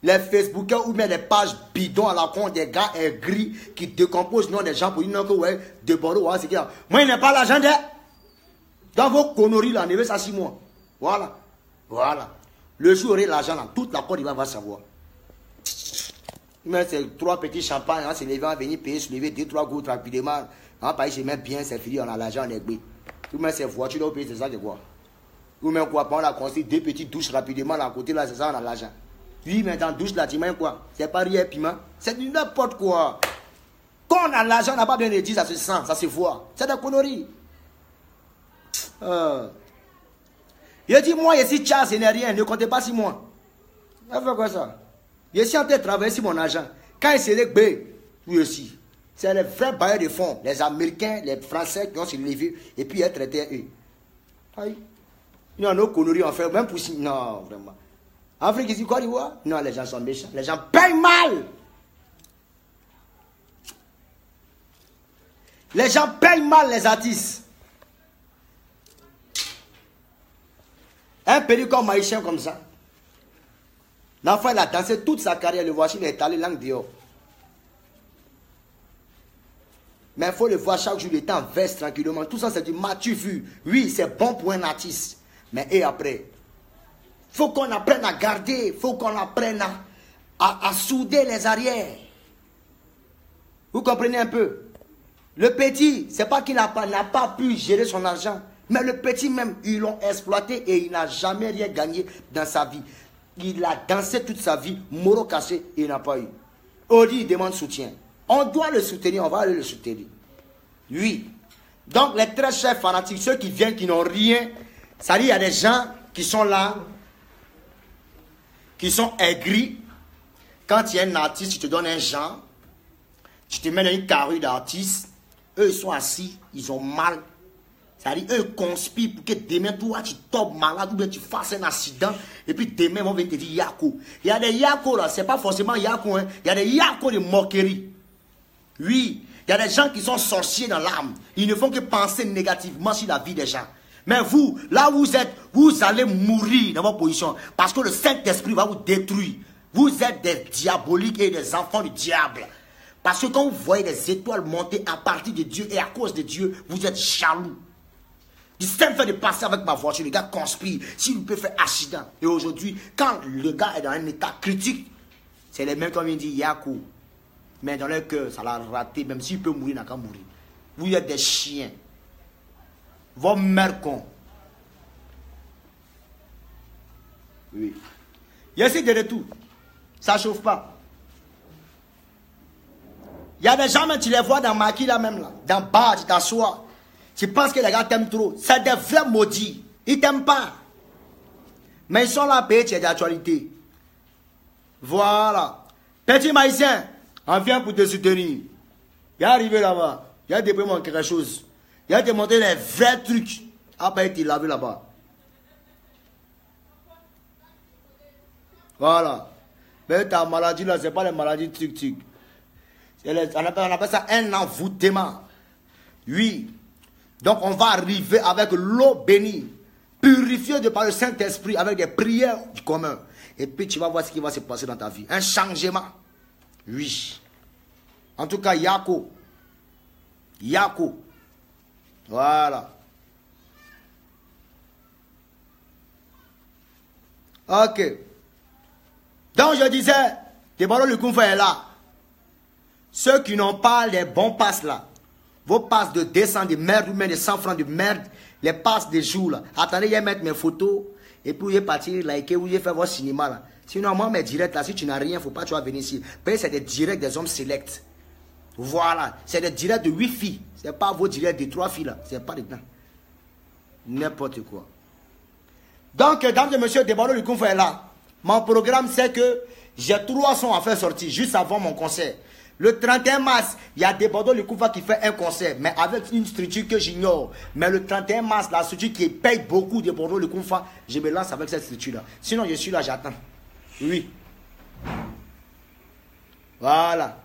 Les Facebookers ou même les pages bidons à la con des gars aigris qui décomposent le nom des gens pour dire que ouais, de Bordeaux, ouais, c'est qu'il y a. Moi, il n'ai pas l'argent de. Dans vos conneries là, enlevez ça 6 mois. Voilà. Le jour où il y aura l'argent là, toute la Côte d'Ivoire va savoir. Mais c'est 3 petits champagnes, on s'est levé, on venir payer, se lever 2-3 gouttes rapidement. On paye chez moi bien, c'est fini, on a l'argent, on est gbé. Tout le monde, c'est voiture, on paye, c'est ça que quoi. Ou même quoi, on a construit 2 petites douches rapidement, là, à côté, là, c'est ça, on a l'argent. Oui, mais dans douche, là, tu mets quoi? C'est pas rien, piment. C'est du n'importe quoi. Quand on a l'argent, on n'a pas bien dit, ça se sent, ça se voit. C'est des conneries. Il dit, moi, ici, Charles, ce n'est rien, ne comptez pas sur moi. Ça fait quoi ça? Je suis en train de travailler sur mon argent. Quand il se lève, oui aussi. C'est les vrais bailleurs de fonds, les Américains, les Français qui ont se levé et puis ils traité eux. Aïe. Il y a nos conneries en fait, même pour si. Non, vraiment. Afrique ici, Côte d'Ivoire? Non, les gens sont méchants. Les gens payent mal. Les gens payent mal les artistes. Un pays comme Maïchien comme ça. L'enfant, il a dansé toute sa carrière. Le voici, il est allé langue dehors. Mais il faut le voir chaque jour, le temps verse tranquillement. Tout ça, c'est du matu vu. Oui, c'est bon pour un artiste. Mais et après? Il faut qu'on apprenne à garder. Il faut qu'on apprenne à souder les arrières. Vous comprenez un peu? Le petit, c'est pas qu'il n'a pas pu gérer son argent. Mais le petit même, ils l'ont exploité et il n'a jamais rien gagné dans sa vie. Il a dansé toute sa vie, moro cassé, et il n'a pas eu. Odi, il demande soutien. On doit le soutenir, on va aller le soutenir. Oui. Donc, les très chers fanatiques, ceux qui viennent, qui n'ont rien, ça dit, il y a des gens qui sont là, qui sont aigris. Quand tu es un artiste, tu te donnes un genre, tu te mets dans une carrure d'artistes, eux, ils sont assis, ils ont mal. Ça dit, eux conspirent pour que demain, toi, tu tombes malade ou bien tu fasses un accident. Et puis demain, on va te dire Yako. Il y a des Yako là, c'est pas forcément Yako. Hein. Il y a des Yako de moquerie. Oui, il y a des gens qui sont sorciers dans l'âme. Ils ne font que penser négativement sur la vie des gens. Mais vous, là où vous êtes, vous allez mourir dans votre position. Parce que le Saint-Esprit va vous détruire. Vous êtes des diaboliques et des enfants du diable. Parce que quand vous voyez des étoiles monter à partir de Dieu et à cause de Dieu, vous êtes jaloux. Il s'est fait de passer avec ma voiture, le gars conspire, s'il peut faire accident. Et aujourd'hui, quand le gars est dans un état critique, c'est les mêmes comme il dit Yakou. Mais dans leur cœur, ça l'a raté, même s'il peut mourir, il n'a qu'à mourir. Vous êtes des chiens. Vos mères cons. Oui. Il y a aussi de retour. Ça ne chauffe pas. Il y a des gens, même tu les vois dans Maki là même, là, dans bar, tu t'assois. Tu penses que les gars t'aiment trop. C'est des vrais maudits. Ils t'aiment pas. Mais ils sont là payés, tu es d'actualité. Voilà. Petit maïsien, on vient pour te soutenir. Il est arrivé là-bas. Il a déprimé quelque chose. Il a te montré les vrais trucs. Après, il t'a lavé là-bas. Voilà. Mais ta maladie là, c'est pas les maladies truc. On appelle ça un envoûtement. Oui. Donc on va arriver avec l'eau bénie, purifiée de par le Saint-Esprit, avec des prières du commun. Et puis tu vas voir ce qui va se passer dans ta vie. Un changement. Oui. En tout cas, Yako. Voilà. Ok. Donc je disais, Deboro Lukumfa est là. Ceux qui n'ont pas les bons passes là, vos passes de 200 de merde ou même de 100 francs de merde, les passes des jours là. Attendez, je vais mettre mes photos et puis je vais partir liker ou je vais faire votre cinéma là. Sinon, moi, mes directs là, si tu n'as rien, il ne faut pas tu vas venir ici. Parce que c'est des directs des hommes sélects. Voilà. C'est des directs de 8 filles. Ce n'est pas vos directs de 3 filles là. Ce n'est pas dedans. N'importe quoi. Donc, dames et messieurs, Deboro Lukumfa est là. Mon programme, c'est que j'ai 3 sons à faire sortir juste avant mon concert. Le 31 mars, il y a Deboro Lukumfa qui fait un concert, mais avec une structure que j'ignore. Mais le 31 mars, la structure qui paye beaucoup Deboro Lukumfa, je me lance avec cette structure-là. Sinon, je suis là, j'attends. Oui. Voilà.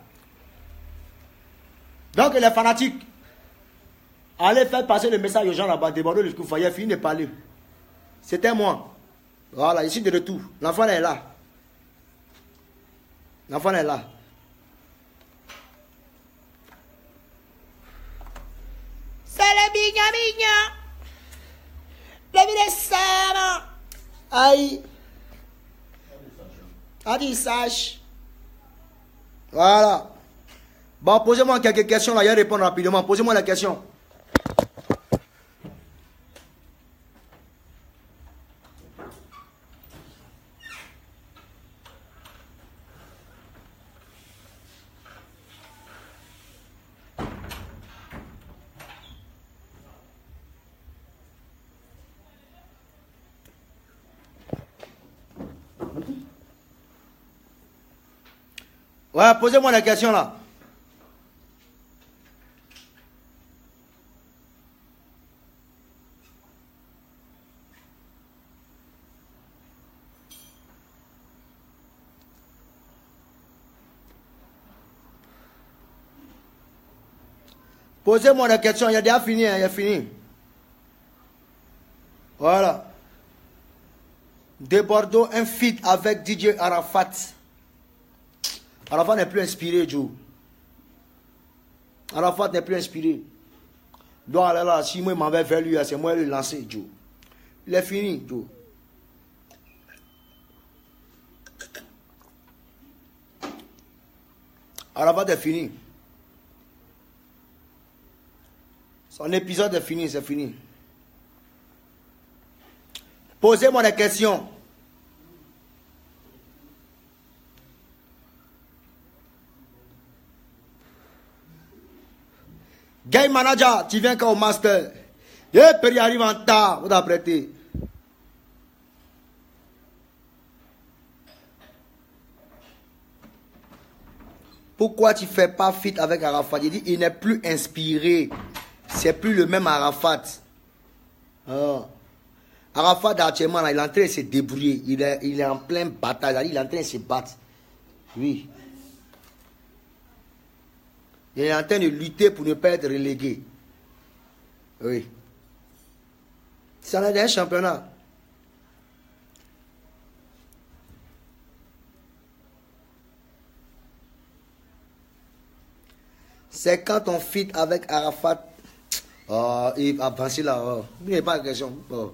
Donc, les fanatiques, allez faire passer le message aux gens là-bas. Deboro Lukumfa, il a fini de parler. C'était moi. Voilà, je suis de retour. L'enfant est là. L'enfant est là. C'est le bigna. Le bidessama. Aïe. Adi sache. Voilà. Bon, posez-moi quelques questions là, je vais répondre rapidement. Posez-moi la question. Ouais, posez-moi la question là. Posez-moi la question, il a déjà fini, il a fini. Voilà. De Bordeaux, un feat avec DJ Arafat. Arafat n'est plus inspiré, Joe. Arafat n'est plus inspiré. Donc là, si moi m'avais fait lui, c'est moi qui l'ai lancé, Joe. Il est fini, Joe. Arafat est fini. Son épisode est fini, c'est fini. Posez-moi des questions. Game manager, tu viens quand au master. Et Péri arrive en retard, vous t'apprêtez. Pourquoi tu ne fais pas fit avec Arafat? Il dit il n'est plus inspiré. C'est plus le même Arafat. Oh. Arafat actuellement, là, il est en train de se débrouiller. Il est en pleine bataille. Là, il est en train de se battre. Oui. Il est en train de lutter pour ne pas être relégué. Oui. Ça en est un championnat. C'est quand on fit avec Arafat. Oh, il avance là. Oh. Il n'y a pas de question. Oh.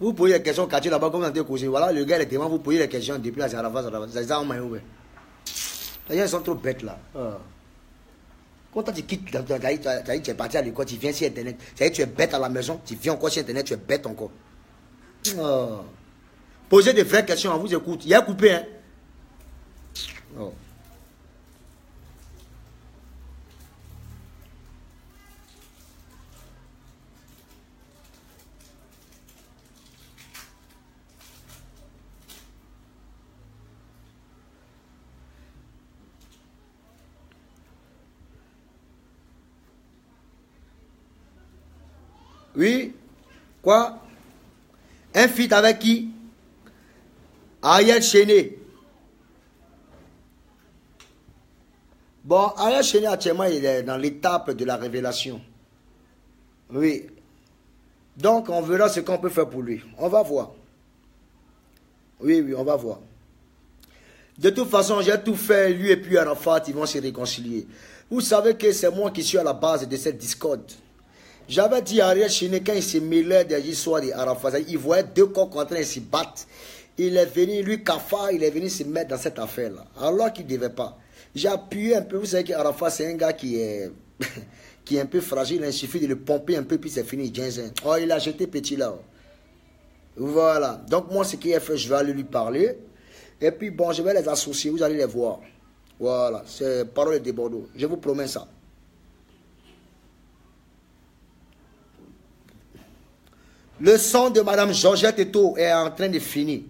Vous posez des questions quartier là-bas comme dans tes cousins. Voilà, le gars est devant, vous posez des questions depuis la Arafat. C'est ça, on m'a ouvert. Les gens sont trop bêtes là. Oh. Quand tu quittes, tu es parti à l'école, tu viens sur Internet. Tu es bête à la maison, tu viens encore sur Internet, tu es bête encore. Oh. Posez des vraies questions, on vous écoute. Il y a coupé, hein. Oh. Oui. Quoi? Un feat avec qui? Ariel Chéné. Bon, Ariel Chéné actuellement, il est dans l'étape de la révélation. Oui. Donc, on verra ce qu'on peut faire pour lui. On va voir. Oui, oui, on va voir. De toute façon, j'ai tout fait, lui et puis Arafat, ils vont se réconcilier. Vous savez que c'est moi qui suis à la base de cette discorde. J'avais dit à Ariel Chéné, quand il se mêlait des histoires d'Arafat, il voyait deux corps en train de se battre. Il est venu, lui, Kafa, il est venu se mettre dans cette affaire-là. Alors qu'il ne devait pas. J'ai appuyé un peu. Vous savez qu'Arafat, c'est un gars qui est, qui est un peu fragile. Il suffit de le pomper un peu, puis c'est fini. Oh, il a jeté petit là. Voilà. Donc, moi, ce qu'il a fait, je vais aller lui parler. Et puis, bon, je vais les associer. Vous allez les voir. Voilà. C'est parole de Bordeaux. Je vous promets ça. Le son de Madame Georgette Eto est en train de finir.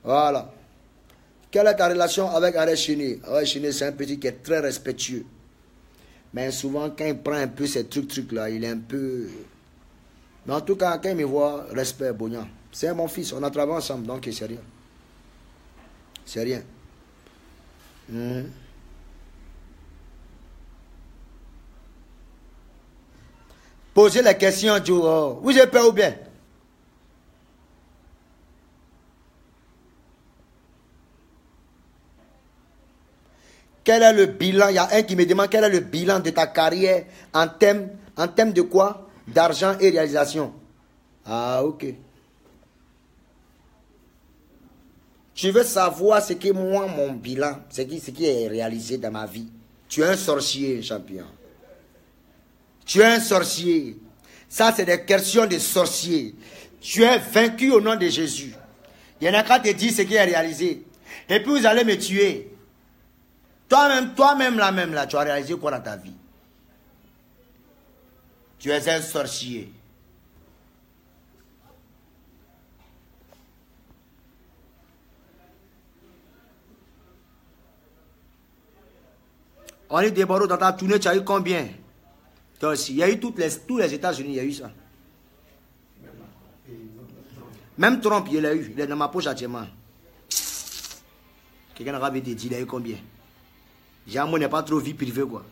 Voilà. Quelle est ta relation avec Ariel Chéné? Ariel Chéné, c'est un petit qui est très respectueux. Mais souvent, quand il prend un peu ces trucs-là, il est un peu... Mais en tout cas, quand il me voit, respect, Bognan. C'est mon fils, on a travaillé ensemble, donc c'est rien. C'est rien. Posez la question, Joe. Vous êtes peur ou bien? Quel est le bilan? Il y a un qui me demande quel est le bilan de ta carrière en termes de quoi? D'argent et réalisation. Ah, ok. Tu veux savoir ce que moi, mon bilan, ce qui est réalisé dans ma vie. Tu es un sorcier, champion. Tu es un sorcier. Ça, c'est des questions de sorciers. Tu es vaincu au nom de Jésus. Il y en a qu'à te dire ce qui est réalisé. Et puis vous allez me tuer. Toi-même là, tu as réalisé quoi dans ta vie? Tu es un sorcier. On est débordé dans ta tournée, tu as eu combien? Toi aussi. Il y a eu tous les États-Unis, il y a eu ça. Même Trump, il l'a eu. Il est dans ma poche actuellement. Quelqu'un a dit, il a eu combien? Moi, n'est pas trop vie privée, quoi.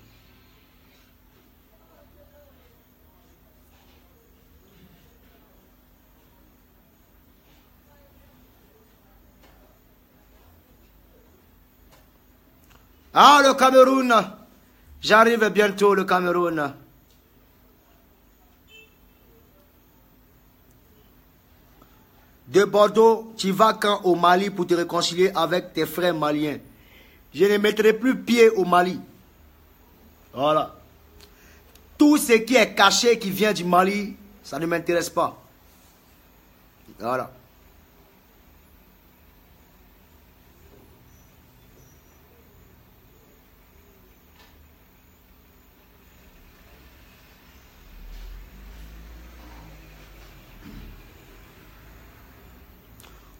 Ah, le Cameroun. J'arrive bientôt, le Cameroun. De Bordeaux, tu vas quand au Mali pour te réconcilier avec tes frères maliens? Je ne mettrai plus pied au Mali. Voilà. Tout ce qui est caché, qui vient du Mali, ça ne m'intéresse pas. Voilà.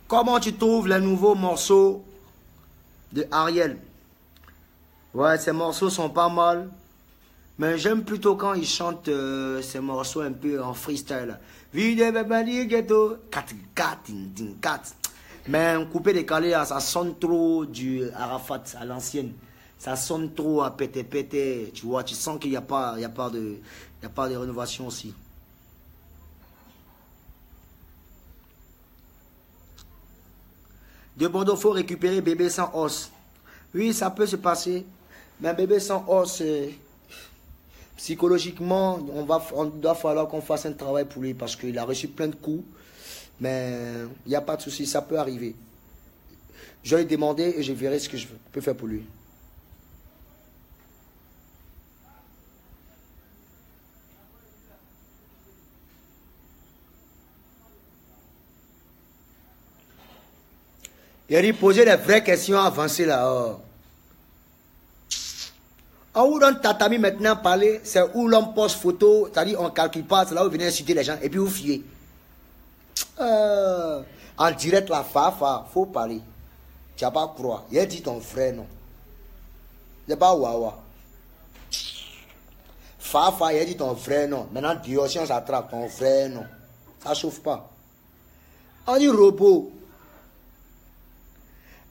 Comment tu trouves les nouveaux morceaux de Ariel? Ouais, ces morceaux sont pas mal. Mais j'aime plutôt quand il chante ces morceaux un peu en freestyle. Mais coupé décalé, ça sonne trop du Arafat à l'ancienne. Ça sonne trop à pété. Tu vois, tu sens qu'il n'y a pas de rénovation aussi. De Bordeaux, il faut récupérer bébé sans os. Oui, ça peut se passer. Mais bébé sans os, psychologiquement, on doit falloir qu'on fasse un travail pour lui parce qu'il a reçu plein de coups. Mais il n'y a pas de souci, ça peut arriver. Je vais lui demander et je verrai ce que je peux faire pour lui. Il a dit poser des vraies questions avancées là. En où dans tatami maintenant parler, c'est où l'homme poste photo, c'est-à-dire on ne calcule pas, c'est là où vous venez insulter les gens et puis vous fiez. En direct la fafa, faut parler. Tu n'as pas croire. Il a dit ton frère non. C'est pas wawa. Fafa, il a dit ton frère non. Maintenant Dieu, si on s'attrape ton frère non. Ça chauffe pas. On dit robot.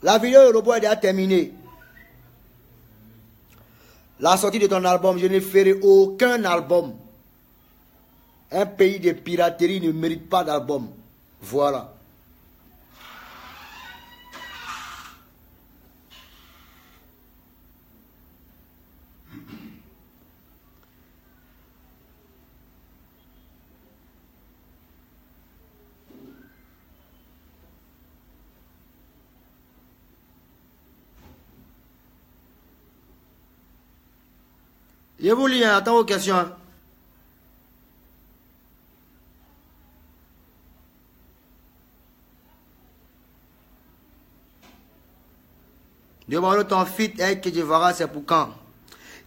La vidéo de robot est déjà terminée. La sortie de ton album, je ne ferai aucun album. Un pays de piraterie ne mérite pas d'album. Voilà. Je vous lis, attends vos questions. Demande ton feat avec Kedjevara, c'est pour quand?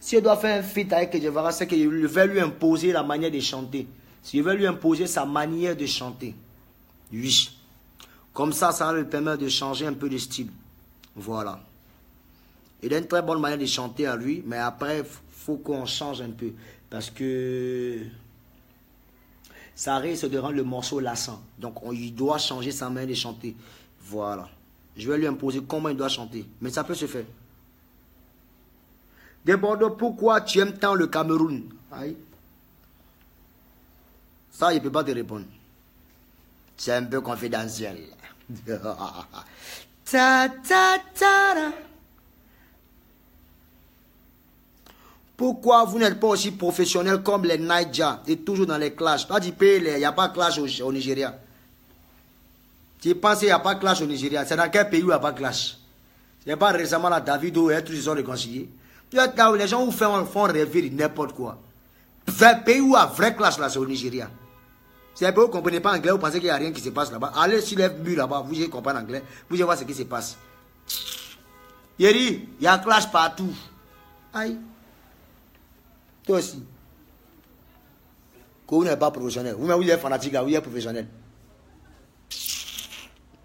Si je dois faire un feat avec Kedjevara, c'est que je vais lui imposer la manière de chanter. Si je vais lui imposer sa manière de chanter. Oui. Comme ça va lui permettre de changer un peu de style. Voilà. Il a une très bonne manière de chanter à lui, mais après, il faut qu'on change un peu. Parce que ça risque de rendre le morceau lassant. Donc, il doit changer sa manière de chanter. Voilà. Je vais lui imposer comment il doit chanter. Mais ça peut se faire. De Bordeaux, pourquoi tu aimes tant le Cameroun? Aïe. Ça, il ne peut pas te répondre. C'est un peu confidentiel. Ta, ta, ta, ta. Pourquoi vous n'êtes pas aussi professionnel comme les Naija et toujours dans les clashs? Toi, tu payes, il n'y a pas de clash au Nigeria. Tu penses qu'il n'y a pas de clash au Nigeria? C'est dans quel pays où il n'y a pas de clash? C'est pas récemment la Davido et tous ils sont réconciliés. Les gens font rêver de n'importe quoi. Le pays où il y a un vrai clash là, c'est au Nigeria. C'est un peu vous ne comprenez pas anglais, vous pensez qu'il n'y a rien qui se passe là-bas. Allez sur les murs là-bas, vous allez comprendre anglais, vous allez voir ce qui se passe. Il y a un clash partout. Aïe. Toi aussi. Que vous n'êtes pas professionnel. Vous-même, vous êtes fanatique là, vous êtes professionnel.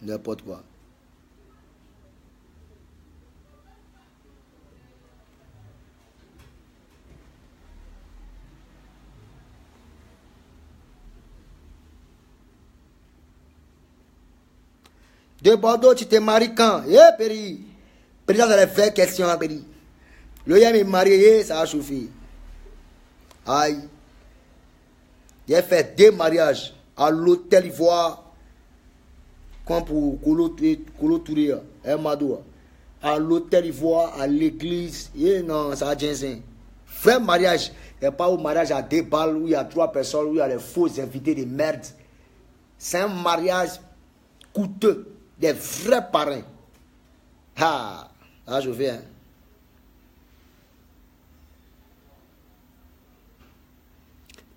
N'importe quoi. De Bordeaux, tu t'es marié quand? Péri. Péri, ça c'est la vraie question, Péri. Le gars est marié, ça a chauffé. Aïe. J'ai fait 2 mariages à l'hôtel Ivoire. Comme pour Kolo Touré, Mado. À l'hôtel Ivoire, à l'église. Et non, ça a ginseng. Vrai mariage. Il n'y a pas au mariage à 2 balles où il y a 3 personnes, où il y a les faux invités de merde. C'est un mariage coûteux. Des vrais parrains. Ah, là je vais. Hein.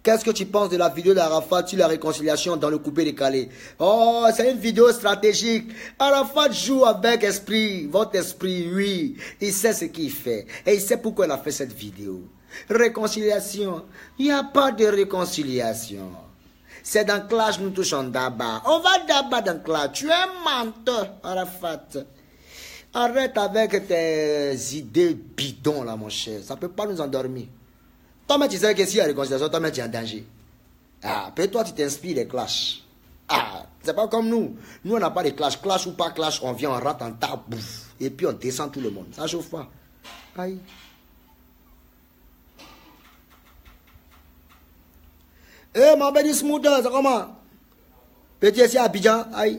Qu'est-ce que tu penses de la vidéo d'Arafat sur la réconciliation dans le coupé décalé? Oh, c'est une vidéo stratégique. Arafat joue avec esprit, votre esprit, oui. Il sait ce qu'il fait. Et il sait pourquoi il a fait cette vidéo. Réconciliation. Il n'y a pas de réconciliation. C'est dans clash nous touchons d'abord. On va d'abord dans clash. Tu es un menteur, Arafat. Arrête avec tes idées bidons là, mon cher. Ça ne peut pas nous endormir. Toi-même, tu sais que s'il y a réconciliation, toi-même, tu es en danger. Ah, peut-être toi, tu t'inspires des clashs. Ah, c'est pas comme nous. Nous, on n'a pas de clash. Clash ou pas clash, on vient, on rate en tas, bouffe. Et puis on descend tout le monde. Ça chauffe pas. Aïe. Eh, mon béni smooth, c'est comment? Petit ici à Abidjan, aïe.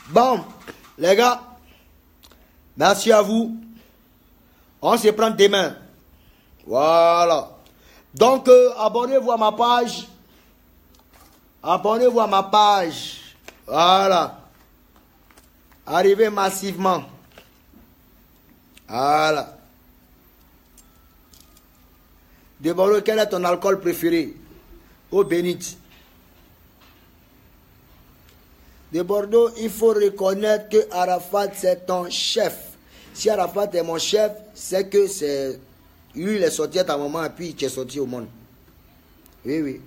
Bon, les gars, merci à vous. On se prend demain. Voilà. Donc, abonnez-vous à ma page. Abonnez-vous à ma page. Voilà. Arrivez massivement. Voilà. De Bordeaux, quel est ton alcool préféré? Eau bénite. De Bordeaux, il faut reconnaître que Arafat, c'est ton chef. Si Arafat est mon chef, c'est que c'est... Lui, il est sorti à ta maman et puis il est sorti au monde. Oui, oui.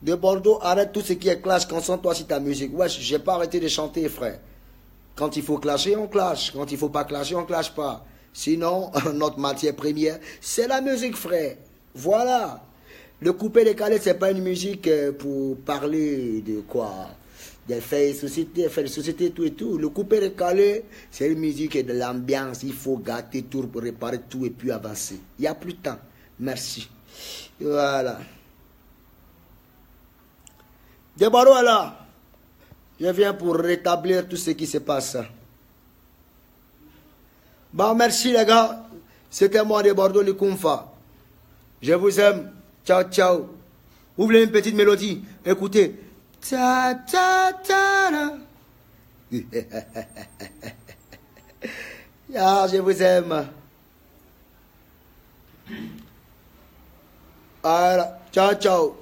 De Bordeaux, arrête tout ce qui est clash, concentre-toi sur ta musique. Ouais, j'ai pas arrêté de chanter, frère. Quand il faut clasher, on clash. Quand il faut pas clasher, on clash pas. Sinon, notre matière première, c'est la musique, frère. Voilà. Le coupé décalé, c'est pas une musique pour parler de quoi? Des faits de société, tout et tout. Le coupé décalé, c'est une musique de l'ambiance. Il faut gâter tout pour réparer tout et puis avancer. Il n'y a plus de temps. Merci. Voilà. De Bordeaux là, je viens pour rétablir tout ce qui se passe. Bon, merci les gars. C'était moi de Bordeaux, le Kumfa. Je vous aime. Ciao, ciao. Vous voulez une petite mélodie? Écoutez. Ta, ta, ta, ta. Ah, je vous aime. Voilà. Ciao, ciao.